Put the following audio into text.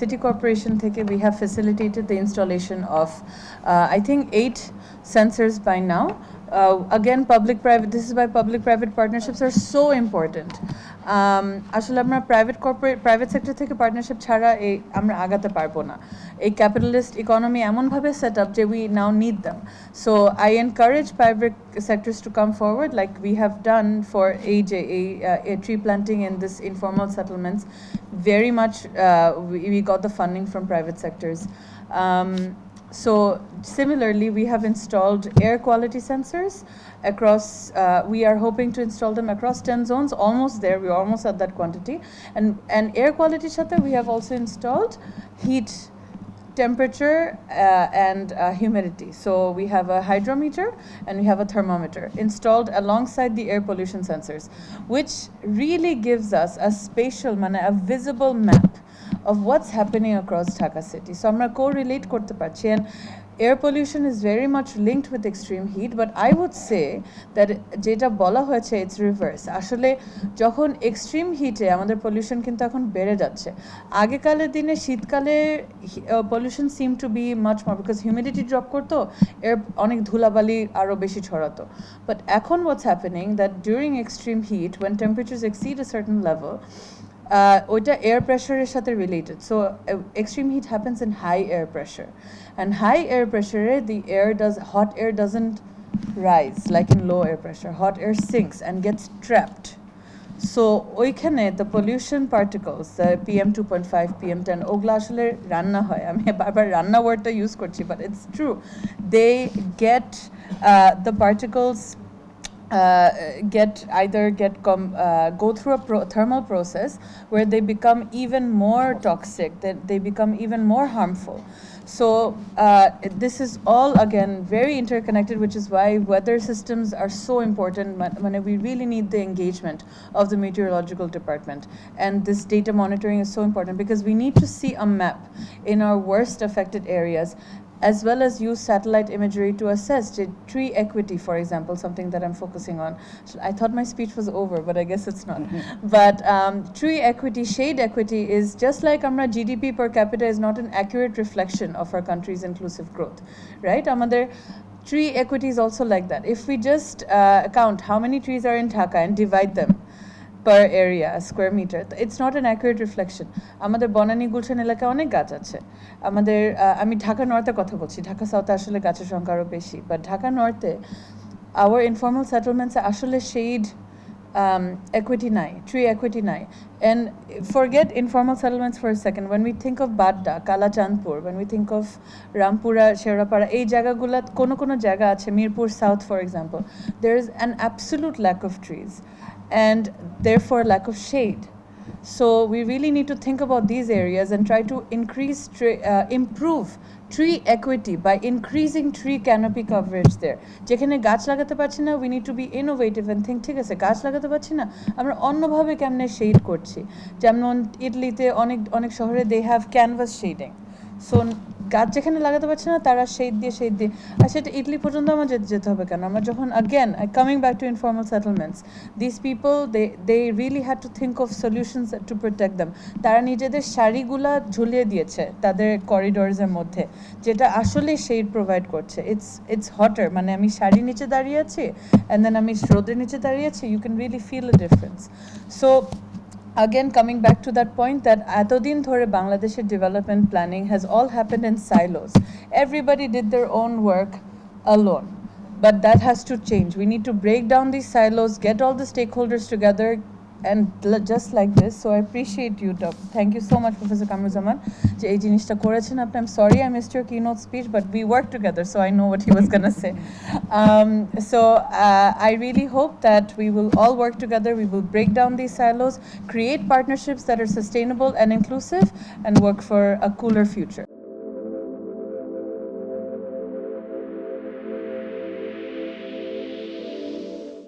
City Corporation theke we have facilitated the installation of I think 8 sensors by now. Again, public-private, this is why public-private partnerships are so important. আসলে আমরা private sector থেকে partnership ছাড়া আমরা আগাতে পারবো না। এই ক্যাপিটালিস্ট ইকোনমি এমনভাবে সেট আপ যে we now need them. So I encourage private sectors to come forward like we have done for a tree planting in this informal settlements. Very much we got the funding from private sectors. So similarly, we have installed air quality sensors across, we are hoping to install them across 10 zones, almost there, we're almost at that quantity. And air quality chate, we have also installed heat, temperature and humidity. So we have a hydrometer and we have a thermometer installed alongside the air pollution sensors, which really gives us a spatial, a visible map of what's happening across Dhaka city. So আমরা correlate করতে পারছি, and air pollution is very much linked with extreme heat, but I would say that যেটা বলা হয়েছে it's reverse. আসলে যখন extreme heat-এ আমাদের pollution কিন্তু এখন বেড়ে যাচ্ছে। আগেকালের দিনে শীতকালে pollution seemed to be much more because humidity drop করতো, air অনেক ধুলাবালি আরো বেশি ছড়াতো। But এখন what's happening that during extreme heat, when temperatures exceed a certain level, ওইটা air pressure এর সাথে related. So extreme heat happens in high air pressure, and high air pressure hot air doesn't rise like in low air pressure. Hot air sinks and gets trapped. So ওইখানে the pollution particles, the PM 2.5, PM 10, ওগুলা আসলে রান্না হয়, আমি বারবার রান্না ওয়ার্ডটা use করছি, but it's true. They get the particles go through a thermal process where they become even more toxic, that they become even more harmful. So this is all again very interconnected, which is why weather systems are so important. We really need the engagement of the meteorological department, and this data monitoring is so important because we need to see a map in our worst affected areas, as well as use satellite imagery to assess tree equity, for example, something that I'm focusing on. I thought my speech was over, but I guess it's not. But tree equity, shade equity is just like our GDP per capita is not an accurate reflection of our country's inclusive growth, right? Amader tree equity is also like that. If we just count how many trees are in Dhaka and divide them per area, square meter, it's not an accurate reflection. আমাদের বনানী গুলশান এলাকায় অনেক গাছ আছে। আমাদের আমি ঢাকা নর্থে কথা বলছি, ঢাকা সাউথে আসলে গাছের সংখ্যা আরো বেশি, বাট ঢাকা নর্থে our informal settlements আসলে shade equity নাই, tree equity নাই. And forget informal settlements for a second. When we think of Badda, Kalachandpur, when we think of Rampura, Sherapara, এই জায়গাগুলো কোনো জায়গা আছে, Mirpur South for example, there is an absolute lack of trees and therefore lack of shade. So we really need to think about these areas and try to improve tree equity by increasing tree canopy coverage there. যেখানে গাছ লাগাতে পারছি না, we need to be innovative and think ঠিক আছে গাছ লাগাতে পারছি না, আমরা অন্যভাবে কেমনে শেড করছি। যেমন ইটালিতে অনেক শহরে they have canvas shading. So গাছ যেখানে লাগাতে পারছে না তারা শেড দিয়ে আর সেটা ইটালি পর্যন্ত আমার যেতে হবে কেন? আমরা যখন again coming back to informal settlements, these people they really had to think of solutions to protect them. তারা নিজেদের শাড়িগুলা ঝুলিয়ে দিয়েছে তাদের করিডোরসের মধ্যে, যেটা আসলে শেড প্রোভাইড করছে। it's hotter, আমি শাড়ির নিচে দাঁড়িয়ে আছি and then আমি রোদের নিচে দাঁড়িয়ে আছি, you can really feel a difference. So again, coming back to that point that এতদিন ধরে বাংলাদেশের development planning has all happened in silos. Everybody did their own work alone. But that has to change. We need to break down these silos, get all the stakeholders together, and just like this. So I appreciate you. Thank you so much, Professor Kamruzaman. যে এই জিনিসটা করেছেন আপনি। I'm sorry I missed your keynote speech, but we worked together, so I know what he was going to say. So I really hope that we will all work together. We will break down these silos, create partnerships that are sustainable and inclusive, and work for a cooler future.